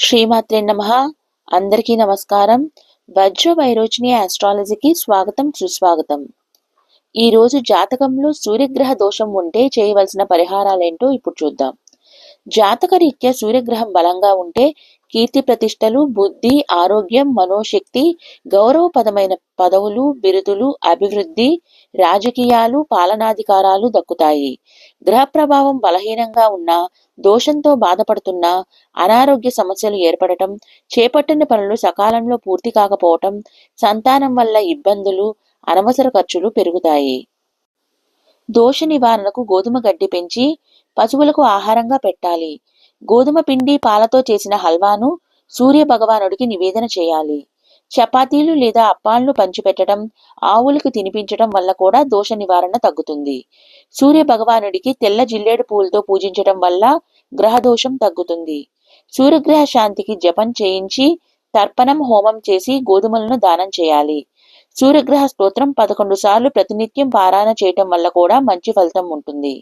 శ్రీమాత్రే నమః. అందరికీ నమస్కారం. వజ్ర వైరోచిని ఆస్ట్రాలజీకి స్వాగతం, సుస్వాగతం. ఈ రోజు జాతకంలో సూర్యగ్రహ దోషం ఉంటే చేయవలసిన పరిహారాలేంటో ఇప్పుడు చూద్దాం. జాతకరీత్యా సూర్యగ్రహం బలంగా ఉంటే కీర్తి ప్రతిష్టలు, బుద్ధి, ఆరోగ్యం, మనోశక్తి, గౌరవపదమైన పదవులు, బిరుదులు, అభివృద్ధి, రాజకీయాలు, పాలనాధికారాలు దక్కుతాయి. గ్రహ ప్రభావం బలహీనంగా ఉన్నా, దోషంతో బాధపడుతున్నా, అనారోగ్య సమస్యలు ఏర్పడటం, చేపట్టిన పనులు సకాలంలో పూర్తి కాకపోవటం, సంతానం వల్ల ఇబ్బందులు, అనవసర ఖర్చులు పెరుగుతాయి. దోష నివారణకు గోధుమ గడ్డి పెంచి పశువులకు ఆహారంగా పెట్టాలి. గోధుమ పిండి, పాలతో చేసిన హల్వాను సూర్య భగవానుడికి నివేదన చేయాలి. చపాతీలు లేదా అప్పాలను పంచిపెట్టడం, ఆవులకు తినిపించడం వల్ల కూడా దోష నివారణ తగ్గుతుంది. సూర్య భగవానుడికి తెల్ల జిల్లేడు పువ్వులతో పూజించడం వల్ల గ్రహ దోషం తగ్గుతుంది. సూర్యగ్రహ శాంతికి జపం చేయించి తర్పణం హోమం చేసి గోధుమలను దానం చేయాలి. సూర్యగ్రహ స్తోత్రం 11 సార్లు ప్రతినిత్యం పారాయణ చేయటం వల్ల కూడా మంచి ఫలితం ఉంటుంది.